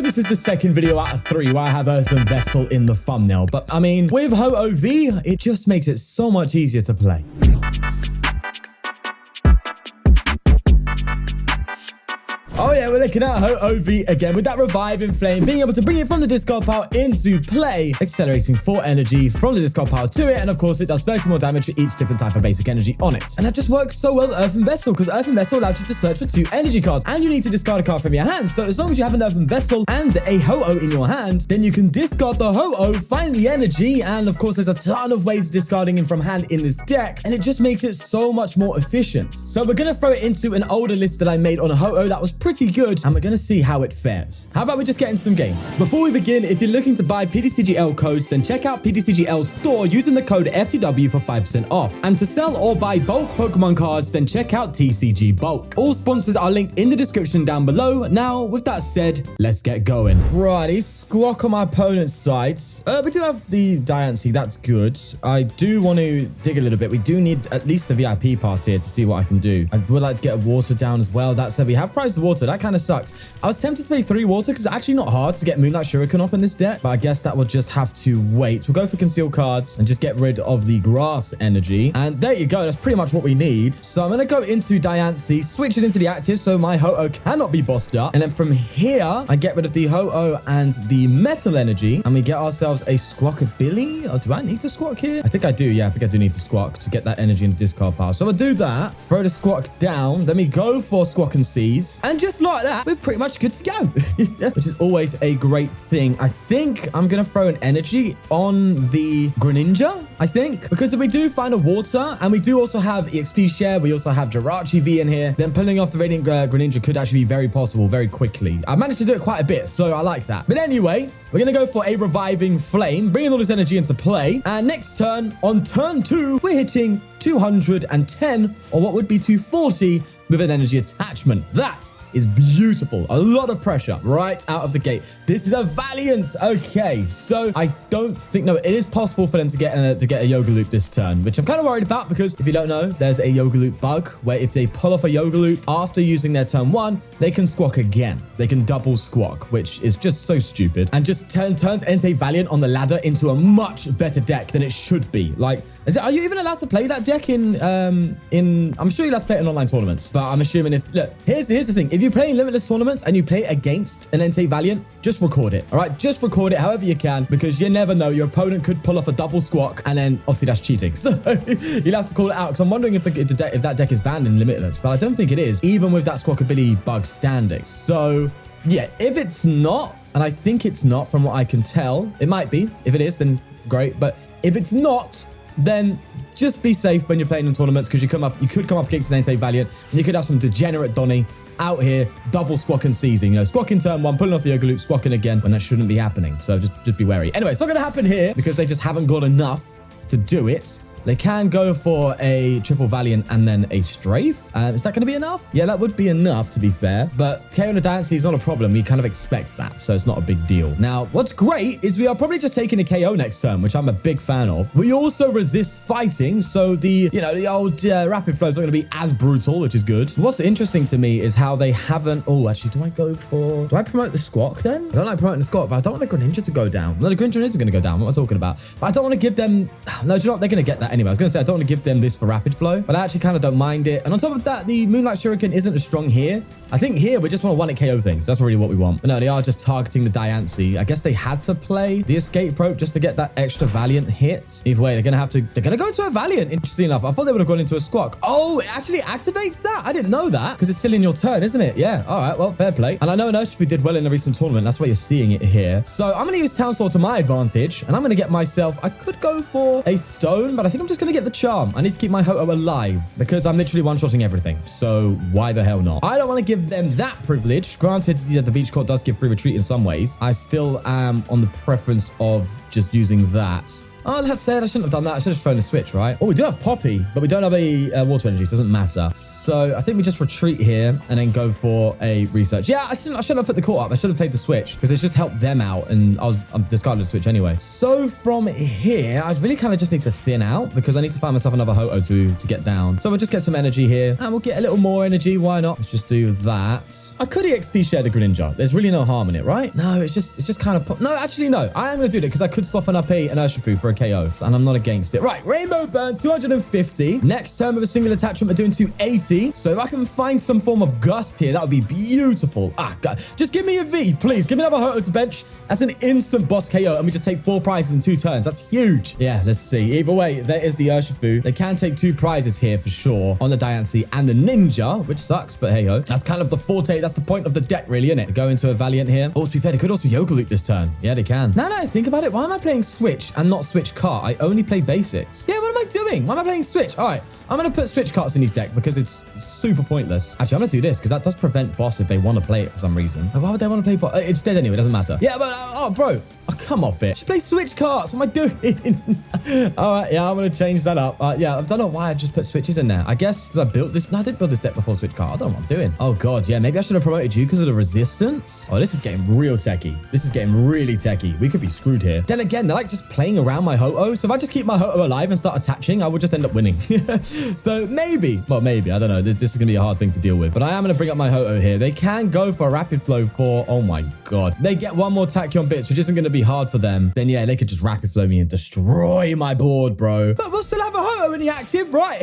this is the second video out of 3 where I have Earthen Vessel in the thumbnail, but I mean, with Ho-Oh V, it just makes it so much easier to play. Oh yeah, we're looking at Ho-Oh V again with that Reviving Flame, being able to bring it from the discard pile into play, accelerating 4 energy from the discard pile to it, and of course it does 30 more damage for each different type of basic energy on it. And that just works so well with Earthen Vessel, because Earthen Vessel allows you to search for 2 energy cards, and you need to discard a card from your hand. So as long as you have an Earthen Vessel and a Ho-Oh in your hand, then you can discard the Ho-Oh, find the energy, and of course there's a ton of ways of discarding him from hand in this deck, and it just makes it so much more efficient. So we're going to throw it into an older list that I made on a Ho-Oh that was pretty good, and we're going to see how it fares. How about we just get in some games? Before we begin, if you're looking to buy PTCGL codes, then check out PTCGL store using the code FTW for 5% off. And to sell or buy bulk Pokemon cards, then check out TCG Bulk. All sponsors are linked in the description down below. Now, with that said, let's get going. Righty, Squawk on my opponent's side. We do have the Diancie, that's good. I do want to dig a little bit. We do need at least a VIP pass here to see what I can do. I would like to get a water down as well. That said, we have priced water. That kind of sucks. I was tempted to play 3 water because it's actually not hard to get Moonlight Shuriken off in this deck, but I guess that will just have to wait. We'll go for concealed cards and just get rid of the grass energy. And there you go. That's pretty much what we need. So I'm going to go into Diancie, switch it into the active so my Ho-Oh cannot be bossed up. And then from here, I get rid of the Ho-Oh and the metal energy, and we get ourselves a Squawkabilly. Oh, do I need to Squawk here? I think I do. Yeah, I think I do need to Squawk to get that energy in the discard pile. So I'll do that. Throw the Squawk down. Then we go for Squawk and Seize. And just like that, we're pretty much good to go, which is always a great thing. I think I'm going to throw an energy on the Greninja, I think, because if we do find a water and we do also have EXP share, we also have Jirachi V in here, then pulling off the Radiant Greninja could actually be very possible very quickly. I managed to do it quite a bit, so I like that. But anyway, we're going to go for a Reviving Flame, bringing all this energy into play. And next turn, on turn 2, we're hitting 210, or what would be 240 with an energy attachment. That is beautiful. A lot of pressure right out of the gate. This is a Valiant. Okay, so I don't think, no, it is possible for them to get a Yoga Loop this turn, which I'm kind of worried about because if you don't know, there's a Yoga Loop bug where if they pull off a Yoga Loop after using their turn 1, they can Squawk again. They can double Squawk, which is just so stupid and just turns Entei Valiant on the ladder into a much better deck than it should be. Like, are you even allowed to play that deck in I'm sure you're allowed to play it in online tournaments, but I'm assuming look, here's the thing. If you're playing limitless tournaments and you play against an Entei Valiant, just record it, all right? Just record it however you can, because you never know. Your opponent could pull off a double Squawk, and then obviously that's cheating. So you'll have to call it out, because I'm wondering if that deck is banned in limitless, but I don't think it is, even with that Squawkabilly bug standing. So yeah, if it's not, and I think it's not from what I can tell, it might be. If it is, then great. But if it's not, then just be safe when you're playing in tournaments, because you could come up against an Entei Valiant, and you could have some degenerate Donny out here double Squawk and seizing, squawking turn 1, pulling off the Yoga Loop, squawking again when that shouldn't be happening. So just be wary. Anyway, it's not going to happen here because they just haven't got enough to do it. They can go for a triple Valiant and then a Strafe. Is that going to be enough? Yeah, that would be enough, to be fair. But KO the Diancie is not a problem. We kind of expect that, so it's not a big deal. Now, what's great is we are probably just taking a KO next turn, which I'm a big fan of. We also resist fighting, so the old rapid flow is not going to be as brutal, which is good. What's interesting to me is how they haven't... Oh, actually, do I promote the Squawk then? I don't like promoting the Squawk, but I don't want the Greninja to go down. No, the Greninja isn't going to go down. What am I talking about? But I don't want to give them... No, do you know what? They're going to get that anyway. I was going to say, I don't want to give them this for rapid flow, but I actually kind of don't mind it. And on top of that, the Moonlight Shuriken isn't as strong here. I think here we just want to one-hit KO things. That's really what we want. But no, they are just targeting the Diancie. I guess they had to play the Escape Rope just to get that extra Valiant hit. Either way, they're going to go into a Valiant, interesting enough. I thought they would have gone into a Squawk. Oh, it actually activates that? I didn't know that, because it's still in your turn, isn't it? Yeah, all right, well, fair play. And I know Urshifu did well in the recent tournament. That's why you're seeing it here. So I'm going to use Town Store to my advantage, and I'm going to get myself... I could go for a Stone, but I think I'm just going to get the Charm. I need to keep my Ho-Oh alive, because I'm literally one-shotting everything. So why the hell not? I don't want to give them that privilege. Granted, yeah, the Beach Court does give free retreat in some ways. I still am on the preference of just using that. Oh, that said, I shouldn't have done that. I should have thrown a switch, right? Oh, we do have Poppy, but we don't have a water energy, so it doesn't matter. So I think we just retreat here and then go for a research. Yeah, I shouldn't have put the court up. I should have played the switch because it's just helped them out, and I'm discarding the switch anyway. So from here, I really kind of just need to thin out because I need to find myself another Ho-Oh to get down. So we'll just get some energy here and we'll get a little more energy. Why not? Let's just do that. I could EXP share the Greninja. There's really no harm in it, right? No, it's just kind of... No, actually, no. I am going to do it because I could soften up an Urshifu for a KO, and I'm not against it. Right, Rainbow Burn, 250. Next turn with a single attachment, we're doing 280. So if I can find some form of Gust here, that would be beautiful. Ah, God. Just give me a V, please. Give me another Ho-Oh to bench. That's an instant boss KO, and we just take 4 prizes in 2 turns. That's huge. Yeah, let's see. Either way, there is the Urshifu. They can take 2 prizes here for sure on the Diancie and the Ninja, which sucks, but hey ho. That's kind of the forte. That's the point of the deck, really, isn't it? Go into a Valiant here. Oh, to be fair, they could also Yoga Loop this turn. Yeah, they can. Now that I think about it, why am I playing Switch and not Switch Cart? I only play basics. Yeah, what am I doing? Why am I playing Switch? All right, I'm going to put Switch Carts in his deck because it's super pointless. Actually, I'm going to do this because that does prevent boss if they want to play it for some reason. Why would they want to play boss? It's dead anyway. It doesn't matter. Yeah, but, oh, bro. Oh, come off it. Just play Switch Carts. What am I doing? All right, yeah, I'm going to change that up. Yeah, I don't know why I just put switches in there. I guess because I built this. No, I didn't build this deck before Switch Cart. I don't know what I'm doing. Oh, God, yeah. Maybe I should have promoted you because of the resistance. Oh, this is getting real techie. This is getting really techie. We could be screwed here. Then again, they're like just playing around my Ho-Oh. So if I just keep my Ho-Oh alive and start attaching, I will just end up winning. So maybe, well, maybe, I don't know. This is going to be a hard thing to deal with. But I am going to bring up my Ho-Oh here. They can go for a Rapid Flow for, oh my God. They get 1 more Tachyon bits, which isn't going to be hard for them. Then yeah, they could just Rapid Flow me and destroy my board, bro. But we'll still have a Ho-Oh in the active, right?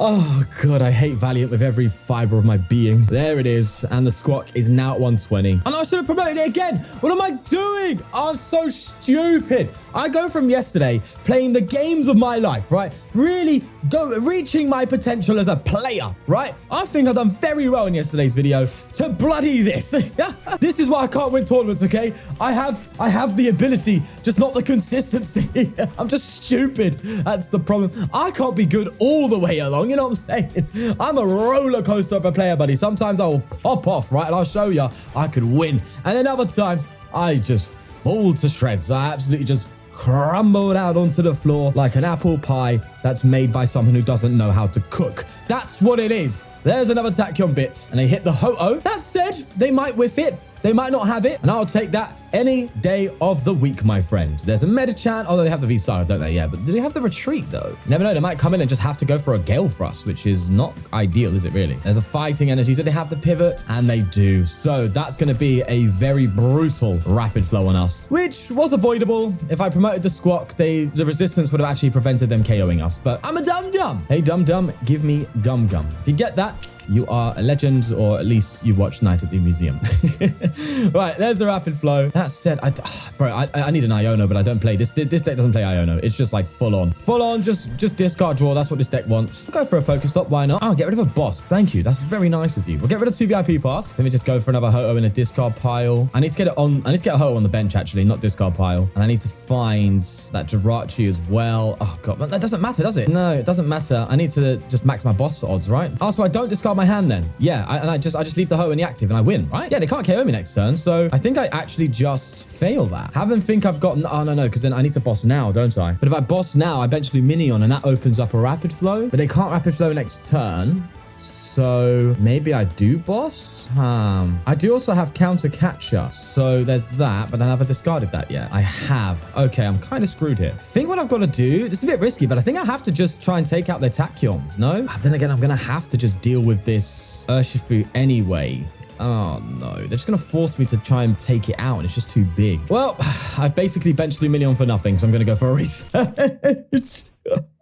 Oh God, I hate Valiant with every fiber of my being. There it is. And the Squawk is now at 120. And I should have promoted it again. What am I doing? I'm so stupid. I go from yesterday playing the games of my life, right? Really reaching my potential as a player, right? I think I've done very well in yesterday's video to bloody this. This is why I can't win tournaments, okay? I have the ability, just not the consistency. I'm just stupid. That's the problem. I can't be good all the way along, you know what I'm saying? I'm a roller coaster of a player, buddy. Sometimes I will pop off, right? And I'll show you I could win. And then other times, I just fall to shreds. I absolutely just crumbled out onto the floor like an apple pie that's made by someone who doesn't know how to cook. That's what it is. There's another Tachyon bits, and they hit the Ho-Oh. That said, they might whiff it. They might not have it, and I'll take that any day of the week, my friend. There's a Medichant, although they have the V-Star, don't they? Yeah, but do they have the Retreat, though? You never know. They might come in and just have to go for a Gale Thrust, which is not ideal, is it really? There's a Fighting Energy. Do they have the Pivot? And they do. So that's going to be a very brutal Rapid Flow on us, which was avoidable. If I promoted the Squawk, the resistance would have actually prevented them KOing us. But I'm a dum-dum. Hey, dum-dum, give me gum-gum. If you get that, you are a legend, or at least you watched Night at the Museum. Right, there's the Rapid Flow. That said, I need an Iono, but I don't play. This deck doesn't play Iono. It's just like full on, just discard draw. That's what this deck wants. Go for a PokéStop. Why not? Oh, get rid of a boss. Thank you. That's very nice of you. We'll get rid of 2 VIP pass. Let me just go for another Ho-Oh in a discard pile. I need to get it on. I need to get a Ho-Oh on the bench, actually, not discard pile. And I need to find that Jirachi as well. Oh God, that doesn't matter, does it? No, it doesn't matter. I need to just max my boss odds, right? Oh, so I don't discard my hand then. Yeah, I just leave the Ho-Oh in the active and I win, right? Yeah, they can't KO me next turn. So I think I actually just fail that. Haven't think I've gotten... Oh, no, because then I need to boss now, don't I? But if I boss now, I bench Lumineon and that opens up a Rapid Flow. But they can't Rapid Flow next turn. So maybe I do boss? I do also have Counter Catcher. So there's that, but I haven't discarded that yet. I have. Okay, I'm kind of screwed here. I think what I've got to do, it's a bit risky, but I think I have to just try and take out their Tachyons, no? But then again, I'm going to have to just deal with this Urshifu anyway. Oh, no. They're just going to force me to try and take it out, and it's just too big. Well, I've basically benched Lumineon for nothing, so I'm going to go for a research.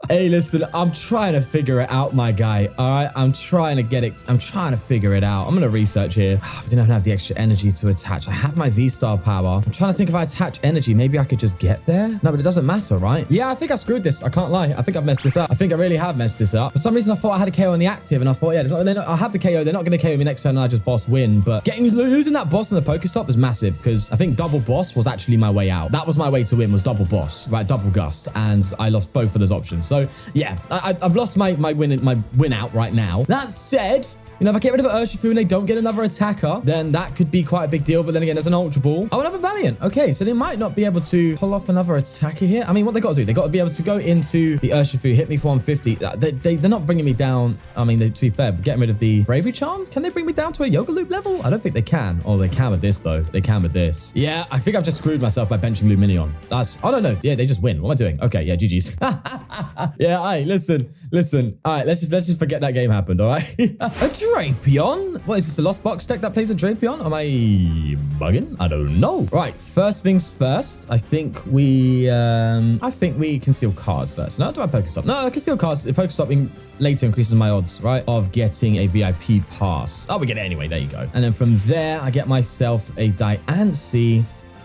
Hey, listen, I'm trying to figure it out, my guy. All right, I'm trying to get it. I'm trying to figure it out. I'm going to research here. I didn't even have the extra energy to attach. I have my V-Star power. I'm trying to think if I attach energy, maybe I could just get there. No, but it doesn't matter, right? Yeah, I think I screwed this. I can't lie. I think I've messed this up. I think I really have messed this up. For some reason, I thought I had a KO on the active, and I thought, yeah, I'll have the KO. They're not going to KO me next turn, and I just boss win. But losing that boss in the PokéStop is massive, because I think double boss was actually my way out. That was my way to win, was double boss, right? Double Gust, and I lost both of those options. So yeah, I've lost my win out right now. That said, You know, if I get rid of an Urshifu and they don't get another attacker, then that could be quite a big deal. But then again, there's an Ultra Ball. Oh, another Valiant. Okay, so they might not be able to pull off another attacker here. I mean, what they got to do? They got to be able to go into the Urshifu, hit me for 150. They're not bringing me down. I mean, to be fair, getting rid of the Bravery Charm, can they bring me down to a Yoga Loop level? I don't think they can. Oh, they can with this, though. They can with this. Yeah, I think I've just screwed myself by benching Lumineon. Oh, no. Yeah, they just win. What am I doing? Okay, yeah, GG's. Yeah, all right, listen. All right, let's just forget that game happened, all right? A Drapion? What is this, a Lost Box deck that plays a Drapion? Am I bugging? I don't know. Right, first things first. I think we conceal cards first. No, do I PokéStop? No, I conceal cards. PokéStop later increases my odds, right, of getting a VIP pass. Oh, we get it anyway. There you go. And then from there, I get myself a Diancie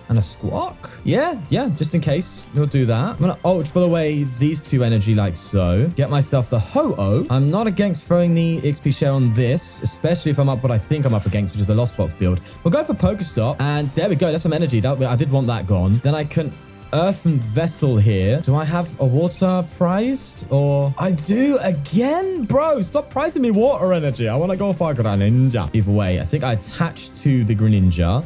and a Squawk. Yeah, just in case. We'll do that. I'm going to Ultra Ball away these two energy like so. Get myself the Ho-Oh. I'm not against throwing the XP share on this, especially if I'm up what I think I'm up against, which is the Lost Box build. We'll go for PokéStop. And there we go. That's some energy. I did want that gone. Then I can Earthen Vessel here. Do I have a water prized? Or I do again? Bro, stop prizing me water energy. I want to go for a Greninja. Either way, I think I attach to the Greninja.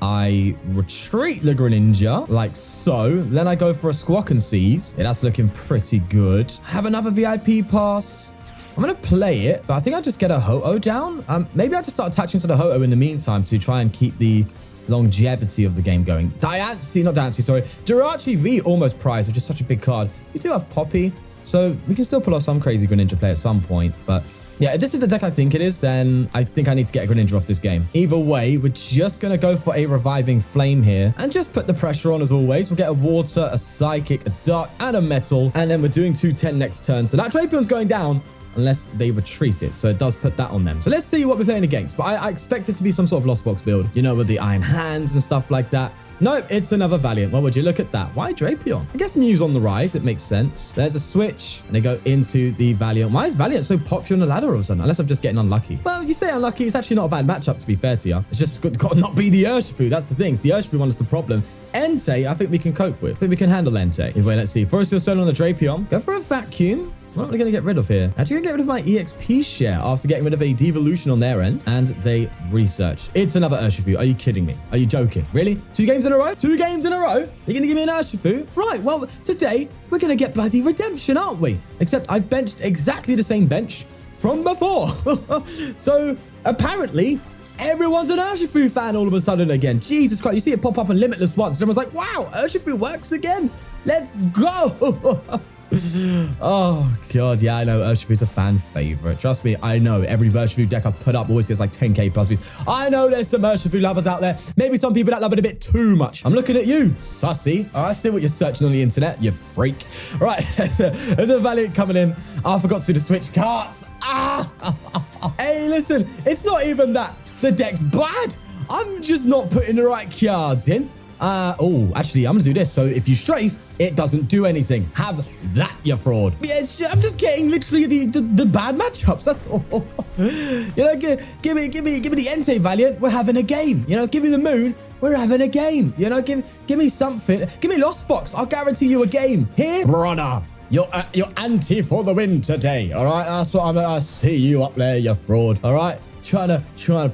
I retreat the Greninja like so. Then I go for a Squawk and Seize. Yeah, that's looking pretty good. Have another VIP pass. I'm going to play it, but I think I'll just get a Ho-Oh down. Maybe I'll just start attaching to the Ho-Oh in the meantime to try and keep the longevity of the game going. Jirachi V almost prized, which is such a big card. We do have Poppy, so we can still pull off some crazy Greninja play at some point, but yeah, if this is the deck I think it is, then I think I need to get a Greninja off this game. Either way, we're just going to go for a Reviving Flame here and just put the pressure on as always. We'll get a Water, a Psychic, a Dark, and a Metal. And then we're doing 210 next turn. So that Drapion's going down unless they retreat it. So it does put that on them. So let's see what we're playing against. But I expect it to be some sort of Lost Box build, you know, with the Iron Hands and stuff like that. No, it's another Valiant. Well, would you look at that? Why Drapion? I guess Mew's on the rise. It makes sense. There's a switch, and they go into the Valiant. Why is Valiant so popular on the ladder or something? Unless I'm just getting unlucky. Well, you say unlucky. It's actually not a bad matchup, to be fair to you. It's just got to not be the Urshifu. That's the thing. It's the Urshifu one is the problem. Entei, I think we can cope with. I think we can handle Entei. Anyway, let's see. Forest Steel Stone on the Drapion. Go for a Vacuum. What am I going to get rid of here? Actually, going to get rid of my EXP share after getting rid of a devolution on their end. And they research. It's another Urshifu. Are you kidding me? Are you joking? Really? 2 games in a row? 2 games in a row? You're going to give me an Urshifu? Right, well, today, we're going to get bloody redemption, aren't we? Except I've benched exactly the same bench from before. So, apparently, everyone's an Urshifu fan all of a sudden again. Jesus Christ, you see it pop up on Limitless once, and everyone's like, wow, Urshifu works again. Let's go. Oh god, yeah, I know Urshifu's a fan favorite. Trust me, I know every Urshifu deck I've put up always gets like 10k plus views. I know there's some Urshifu lovers out there. Maybe some people that love it a bit too much. I'm looking at you, sussy. All right, I see what you're searching on the internet, you freak. Right, there's a Valiant coming in. I forgot to do the switch cards. Hey, listen, it's not even that the deck's bad. I'm just not putting the right cards in. Oh, actually, I'm gonna do this. So if you strafe, it doesn't do anything. Have that, you fraud. Yes, I'm just getting literally the bad matchups. That's all. You know, give me the Entei Valiant. We're having a game. You know, give me the Moon. We're having a game. You know, give me something. Give me Lost Box. I'll guarantee you a game. Here, runner. You're anti for the win today. All right, that's what I see you up there, you fraud. All right. Trying to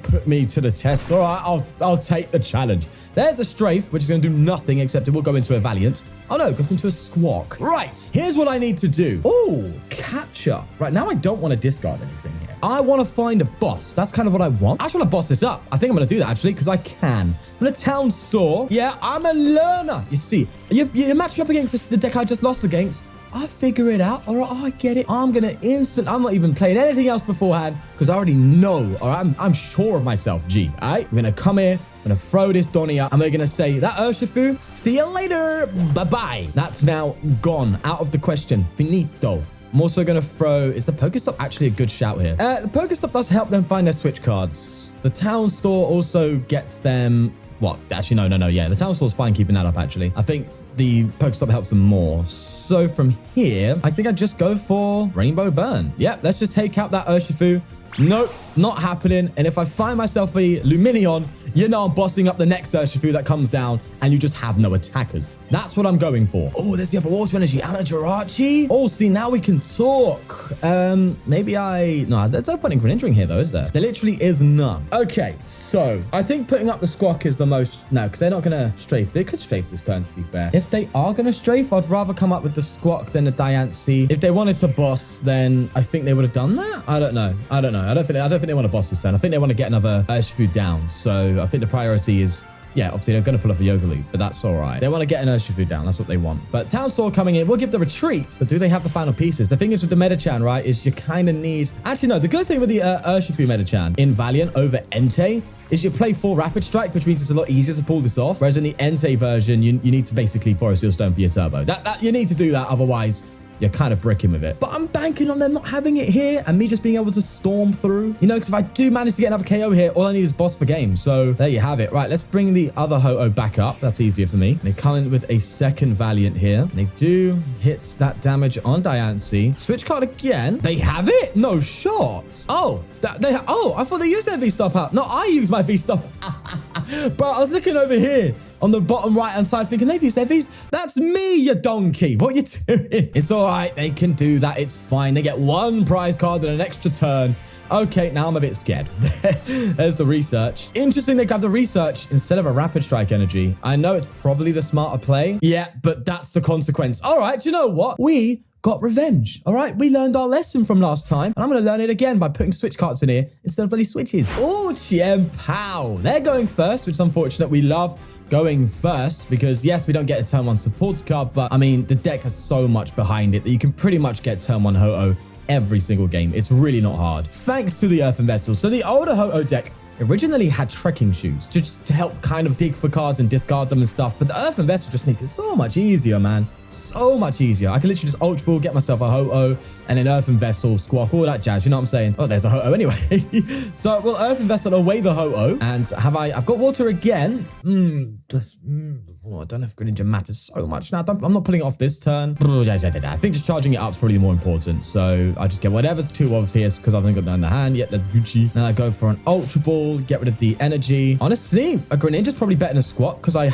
put me to the test. All right, I'll take the challenge. There's a strafe, which is going to do nothing except it will go into a Valiant. Oh no, it goes into a Squawk. Right, here's what I need to do. Oh, Catcher. Right, now I don't want to discard anything here. I want to find a boss. That's kind of what I want. I just want to boss this up. I think I'm going to do that, actually, because I can. I'm going to Town Store. Yeah, I'm a learner. You see, you're matching up against the deck I just lost against. I figure it out. All right, I get it. I'm going to I'm not even playing anything else beforehand because I already know. All right, I'm sure of myself, G. All right, we're going to come here. I'm going to throw this Donnie up. And we're going to say, that Urshifu, see you later. Bye-bye. That's now gone. Out of the question. Finito. I'm also going to throw... Is the PokéStop actually a good shout here? The PokéStop does help them find their Switch cards. The Town Store also gets them... What? Actually, no. Yeah, the Town Store's fine keeping that up, actually. I think the PokéStop helps them more. So from here, I think I'd just go for Rainbow Burn. Yeah, let's just take out that Urshifu. Nope, not happening. And if I find myself a Lumineon, you know I'm bossing up the next Urshifu that comes down and you just have no attackers. That's what I'm going for. Oh, there's the other water energy and a Jirachi. Oh, see, now we can talk. Maybe no, there's no point in Greninja here though, is there? There literally is none. Okay, so I think putting up the Squawk is the most, no, because they're not gonna strafe. They could strafe this turn, to be fair. If they are gonna strafe, I'd rather come up with the Squawk than the Diancie. If they wanted to boss, then I think they would have done that. I don't know. I don't think they want to boss this turn. I think they want to get another Urshifu down. So I think the priority is, yeah, obviously they're going to pull off a Yoga Leap, but that's all right. They want to get an Urshifu down. That's what they want. But Town Store coming in, we'll give the retreat. But do they have the final pieces? The thing is with the Metachan, right, is you kind of need... Actually, no, the good thing with the Urshifu Metachan in Valiant over Entei is you play full Rapid Strike, which means it's a lot easier to pull this off. Whereas in the Entei version, you need to basically Forest Seal Stone for your turbo. You need to do that, otherwise... you're kind of bricking with it. But I'm banking on them not having it here and me just being able to storm through. You know, because if I do manage to get another KO here, all I need is boss for game. So there you have it. Right, let's bring the other Ho-Oh back up. That's easier for me. They come in with a second Valiant here. They do hit that damage on Diancie. Switch card again. They have it? No shot. Oh, I thought they used their V-Star PAL. No, I use my V-Star. Bro, I was looking over here on the bottom right-hand side thinking they've used their V's. That's me, you donkey. What are you doing? It's all right. They can do that. It's fine. They get one prize card and an extra turn. Okay, now I'm a bit scared. There's the research. Interesting they grab the research instead of a Rapid Strike energy. I know it's probably the smarter play. Yeah, but that's the consequence. All right, do you know what? We got revenge. All right, we learned our lesson from last time, and I'm going to learn it again by putting switch cards in here instead of bloody switches. Oh, PAL. They're going first, which is unfortunate. We love going first because, yes, we don't get a turn one support card, but I mean, the deck has so much behind it that you can pretty much get turn one Ho-Oh every single game. It's really not hard, thanks to the Earthen Vessel. So the older Ho-Oh deck originally had trekking shoes just to help kind of dig for cards and discard them and stuff. But the Earthen Vessel just makes it so much easier, man. So much easier. I can literally just Ultra Ball, get myself a Ho-Oh, and an Earthen Vessel, Squawk, all that jazz. You know what I'm saying? Oh, there's a Ho-Oh anyway. So we'll Earthen Vessel away the Ho-Oh. And I've got water again. I don't know if Greninja matters so much now. I'm not pulling it off this turn. I think just charging it up is probably more important. So I just get whatever's two ofs here because I've only got that in the hand. Yep, that's Gucci. Then I go for an Ultra Ball, get rid of the energy. Honestly, a Greninja's probably better than a Squawk because I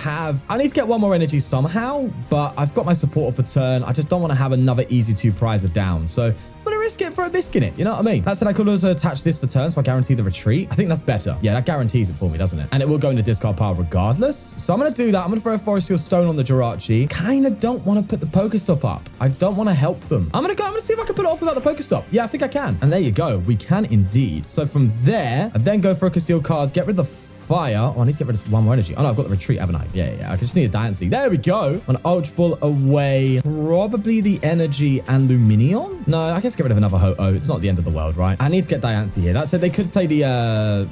need to get one more energy somehow, but I've got my support off a turn. I just don't want to have another easy two prizer down. So I'm going to risk it for a biscuit it. You know what I mean? That said, I could also attach this for turn so I guarantee the retreat. I think that's better. Yeah, that guarantees it for me, doesn't it? And it will go into discard pile regardless. So I'm going to do that. I'm going to throw a Forest Seal Stone on the Jirachi. Kind of don't want to put the PokéStop up. I don't want to help them. I'm going to see if I can put it off without the PokéStop. Yeah, I think I can. And there you go. We can indeed. So from there, I then go for a concealed cards, get rid of the fire. Oh, I need to get rid of one more energy. Oh no, I've got the retreat, haven't I? Yeah. I just need a Diancie. There we go. An Ultra Ball away. Probably the energy and Lumineon. No, I guess get rid of another Ho-Oh. It's not the end of the world, right? I need to get Diancie here. That said, they could play the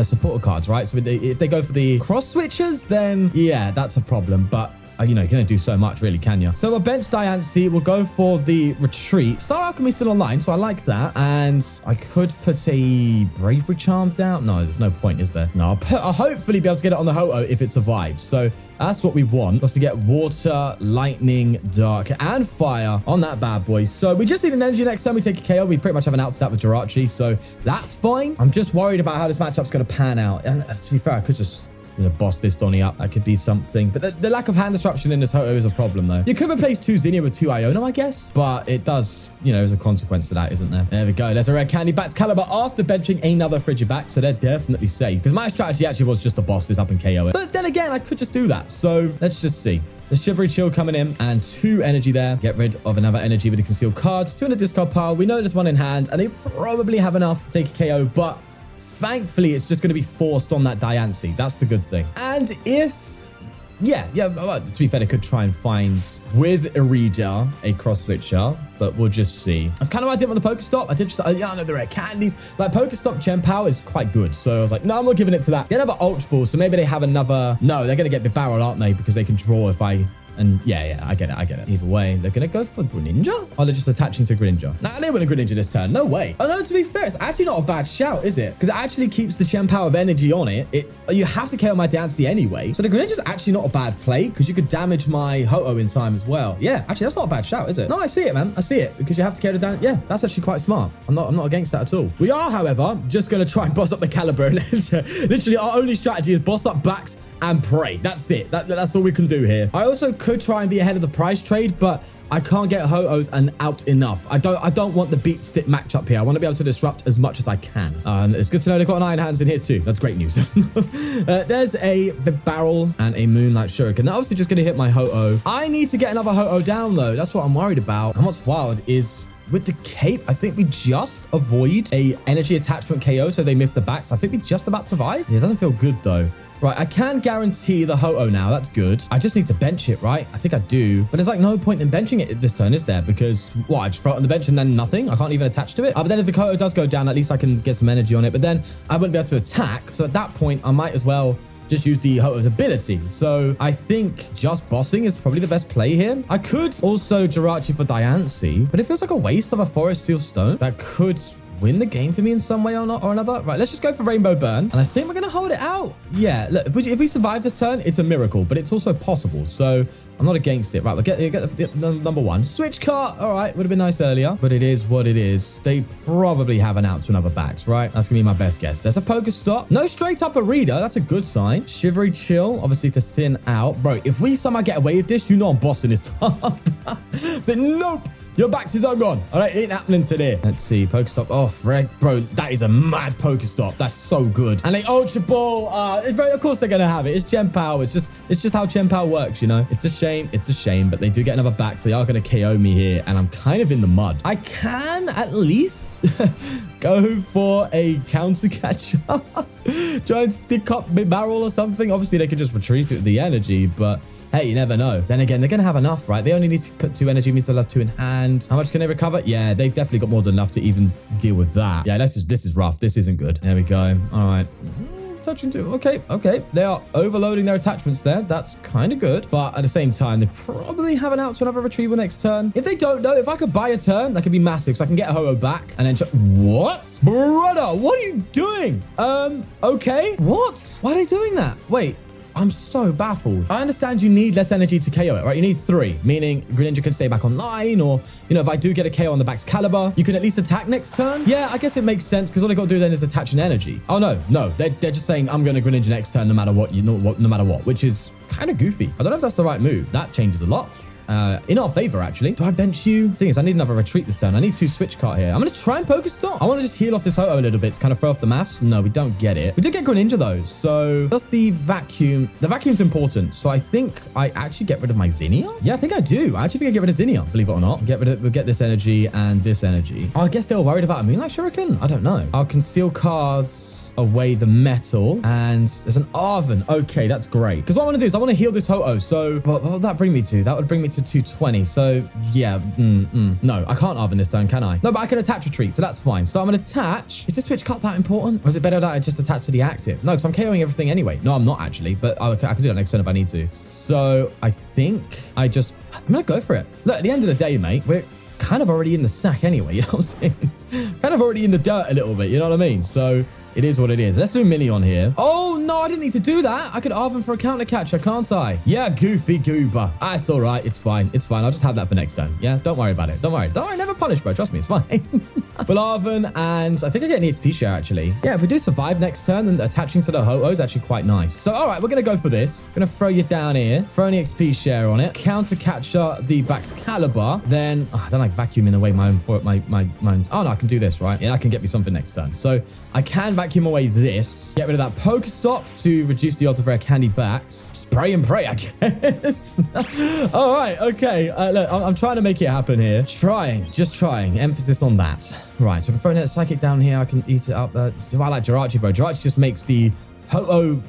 supporter cards, right? So if they go for the cross switchers, then yeah, that's a problem. But you know, you can only do so much, really, can you? So we'll bench Diancie. We'll go for the retreat. Star Alchemy still online, so I like that. And I could put a Bravery Charm down. No, there's no point, is there? No, I'll hopefully be able to get it on the Ho-Oh if it survives. So that's what we want. Was to get water, lightning, dark, and fire on that bad boy. So we just need an energy next time we take a KO. We pretty much have an outstat with Jirachi, so that's fine. I'm just worried about how this matchup's going to pan out. And to be fair, I could just boss this Donnie up. That could be something. But the lack of hand disruption in this Ho-Oh is a problem, though. You could replace two Zinnia with two Iono, I guess. But it does, there's a consequence to that, isn't there? There we go. There's a rare candy. Bats Caliber after benching another Frigiback, so they're definitely safe. Because my strategy actually was just to boss this up and KO it. But then again, I could just do that. So let's just see. The Shivery Chill coming in and two energy there. Get rid of another energy with the concealed cards. Two in the discard pile. We know there's one in hand, and they probably have enough to take a KO, but thankfully, it's just going to be forced on that Diancie. That's the good thing. And if, well, to be fair, they could try and find with Irida a cross switcher, but we'll just see. That's kind of what I did with the PokéStop. I did just, I know the rare candies. Like, PokéStop Gen PAL is quite good. So I was like, no, I'm not giving it to that. They have an Ultra Ball, so maybe they have another. No, they're going to get the barrel, aren't they? Because they can draw if I And yeah, I get it. Either way, they're going to go for Greninja? Or they're just attaching to Greninja? Nah, they wouldn't Greninja this turn. No way. Oh, no, to be fair, it's actually not a bad shout, is it? Because it actually keeps the Chen Power of energy on it. You have to KO my Diancie anyway. So the Greninja's actually not a bad play because you could damage my Ho-Oh in time as well. Yeah, actually, that's not a bad shout, is it? No, I see it, man. I see it because you have to KO the Diancie. Yeah, that's actually quite smart. I'm not against that at all. We are, however, just going to try and boss up the Caliber. Literally, our only strategy is boss up backs and pray. That's it. That's all we can do here. I also could try and be ahead of the price trade, but I can't get Ho-Ohs and out enough. I don't want the beat stick matchup here. I want to be able to disrupt as much as I can. It's good to know they've got an Iron Hands in here too. That's great news. There's a barrel and a Moonlight Shuriken. Now, obviously just going to hit my Ho-Oh. I need to get another Ho-Oh down though. That's what I'm worried about. And what's wild is with the cape, I think we just avoid a energy attachment KO, so they miff the backs. I think we just about survive. Yeah, it doesn't feel good though. Right, I can guarantee the Ho-Oh now. That's good. I just need to bench it, right? I think I do. But there's like no point in benching it this turn, is there? Because, what, I just throw it on the bench and then nothing? I can't even attach to it? But then if the Ho-Oh does go down, at least I can get some energy on it. But then I wouldn't be able to attack. So at that point, I might as well just use the Ho-Oh's ability. So I think just bossing is probably the best play here. I could also Jirachi for Diancie, but it feels like a waste of a Forest Seal Stone that could win the game for me in some way or another. Right, let's just go for Rainbow Burn. And I think we're going to hold it out. Yeah, look, if we survive this turn, it's a miracle, but it's also possible. So I'm not against it. Right, we'll get the number one. Switch Cart. All right, would have been nice earlier, but it is what it is. They probably have an out to another backs, right? That's going to be my best guess. There's a PokéStop. No straight up a reader. That's a good sign. Shivery Chill, obviously to thin out. Bro, if we somehow get away with this, you know I'm bossing this up. So, nope. Your backs is all gone. All right, it ain't happening today. Let's see. PokéStop. Oh, Fred. Bro, that is a mad PokéStop. That's so good. And they Ultra Ball. Of course they're going to have it. It's Chen Power. It's just how Chen Power works, you know? It's a shame. It's a shame. But they do get another back, so they are going to KO me here. And I'm kind of in the mud. I can at least go for a counter catcher. Try and stick up mid-barrel or something. Obviously, they could just retreat it with the energy, but hey, you never know. Then again, they're going to have enough, right? They only need to put 2 energy, means they'll have 2 in hand. How much can they recover? Yeah, they've definitely got more than enough to even deal with that. Yeah, this is rough. This isn't good. There we go. All right. Touching two. Okay. They are overloading their attachments there. That's kind of good. But at the same time, they probably have an out to another retrieval next turn. If they don't, though, if I could buy a turn, that could be massive. So I can get a Ho-Oh back and then... What? Brother, what are you doing? Okay. What? Why are they doing that? Wait. I'm so baffled. I understand you need less energy to KO it, right? You need 3, meaning Greninja can stay back online, or, you know, if I do get a KO on the back's Caliber, you can at least attack next turn. Yeah, I guess it makes sense because all they got to do then is attach an energy. Oh, no. They're just saying I'm going to Greninja next turn no matter what, no matter what, which is kind of goofy. I don't know if that's the right move. That changes a lot. In our favor, actually. Do I bench you? Thing is, I need another retreat this turn. I need 2 Switch Cart here. I'm going to try and PokéStop. I want to just heal off this Ho-Oh a little bit to kind of throw off the maths. No, we don't get it. We did get Greninja, though. So that's the vacuum. The vacuum's important. So I think I actually get rid of my Zinnia. Yeah, I think I do. I actually think I get rid of Zinnia, believe it or not. We'll get this energy and this energy. Oh, I guess they were worried about a Moonlight Shuriken. I don't know. I'll conceal cards, away the metal, and there's an Arven. Okay, that's great. Because what I want to do is I want to heal this Ho-Oh. So what would that bring me to? That would bring me to 220. So yeah, no, I can't Arven this turn, can I? No, but I can attach retreat, so that's fine. So I'm going to attach. Is this Switch Cart that important? Or is it better that I just attach to the active? No, because I'm KOing everything anyway. No, I'm not actually, but I can do that next turn if I need to. So I think I'm going to go for it. Look, at the end of the day, mate, we're kind of already in the sack anyway, you know what I'm saying? Kind of already in the dirt a little bit, you know what I mean? So it is what it is. Let's do Lumineon here. Oh, no, I didn't need to do that. I could Arven for a counter catcher, can't I? Yeah, goofy goober. It's all right. It's fine. It's fine. I'll just have that for next turn. Yeah, don't worry about it. Don't worry. Never punish, bro. Trust me, it's fine. But Arven, and I think I get an XP share, actually. Yeah, if we do survive next turn, then attaching to the Ho-Oh is actually quite nice. So, all right, we're going to go for this. Going to throw you down here. Throw an XP share on it. Counter catcher the back's Caliber. Then, I don't like vacuuming away my own... Oh, no, I can do this, right? Yeah, that can get me something next turn. So, I can vacuum away this. Get rid of that PokéStop to reduce the odds of rare candy backs. Spray and pray, I guess. All right, okay. Look, I'm trying to make it happen here. Just trying. Emphasis on that. Right, so I'm throwing a Psychic down here. I can eat it up. I like Jirachi, bro. Jirachi just makes the Ho-Oh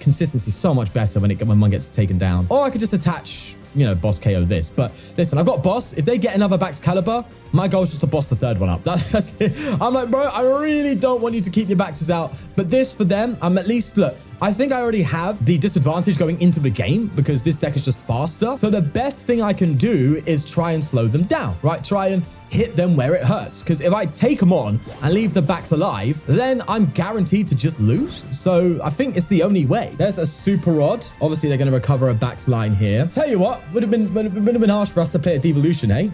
consistency so much better when one gets taken down. Or I could just attach, you know, boss KO this. But listen, I've got boss. If they get another Baxcalibur, my goal is just to boss the third one up. That's it. I'm like, bro, I really don't want you to keep your Baxes out. But this, for them, I'm at least, look, I think I already have the disadvantage going into the game because this deck is just faster. So the best thing I can do is try and slow them down, right? Try and hit them where it hurts. Because if I take them on and leave the backs alive, then I'm guaranteed to just lose. So I think it's the only way. There's a Super Rod. Obviously, they're going to recover a backs line here. Tell you what, would have been harsh for us to play a Devolution, eh?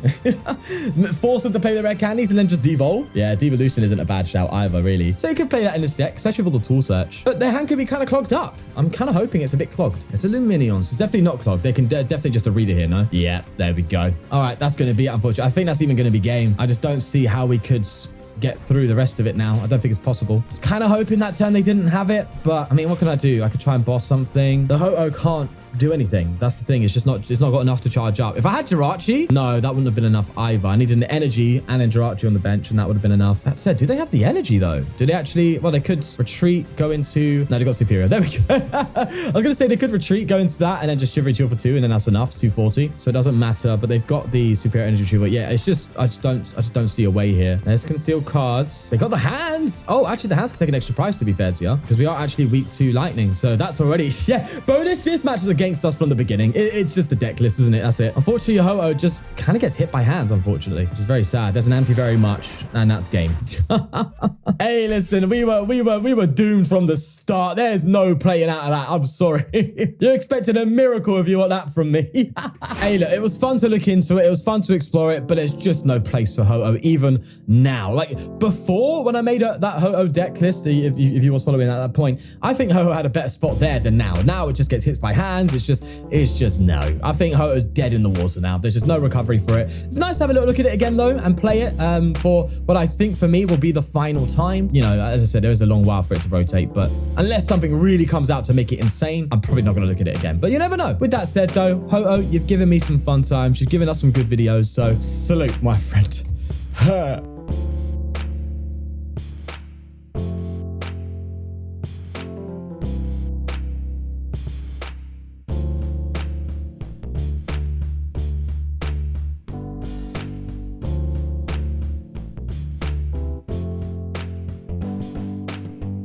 Force them to play the red candies and then just devolve. Yeah, Devolution isn't a bad shout either, really. So you could play that in this deck, especially with all the tool search. But their hand could be kind of clogged up. I'm kind of hoping it's a bit clogged. It's a Lumineon, so it's definitely not clogged. They can definitely just a reader here, no? Yeah, there we go. All right, that's going to be it, unfortunately. I think that's even going to be game. I just don't see how we could get through the rest of it now. I don't think it's possible. I was kind of hoping that turn they didn't have it, but I mean, what can I do? I could try and boss something. The Ho-Oh can't do anything. That's the thing. It's not got enough to charge up. If I had Jirachi, no, that wouldn't have been enough either. I needed an energy and a Jirachi on the bench, and that would have been enough. That said, do they have the energy though? Do they actually? Well, they could retreat, go into. No, they got superior. There we go. I was gonna say they could retreat, go into that, and then just Shivery Chill for 2, and then that's enough. 240. So it doesn't matter. But they've got the superior energy retriever. Yeah, it's just I just don't see a way here. There's concealed cards. They got the hands. Oh, actually, the hands can take an extra price to be fair to you, because we are actually weak to lightning. So that's already bonus. This match was against us from the beginning. It's just a deck list, isn't it? That's it. Unfortunately, Ho-Oh just kind of gets hit by hands, unfortunately, which is very sad. There's an anti very much, and that's game. Hey, listen, we were doomed from the start. There's no playing out of that. I'm sorry. You're expecting a miracle if you want that from me. Hey, look, it was fun to look into it. It was fun to explore it, but there's just no place for Ho-Oh even now. Like before, when I made that Ho-Oh deck list, if you was following at that point, I think Ho-Oh had a better spot there than now. Now it just gets hit by hands. It's just no. I think Ho-Oh's dead in the water now. There's just no recovery for it. It's nice to have a little look at it again though and play it for what I think for me will be the final time. You know, as I said, there is a long while for it to rotate, but unless something really comes out to make it insane, I'm probably not going to look at it again. But you never know. With that said though, Ho-Oh, you've given me some fun times. You've given us some good videos. So salute, my friend.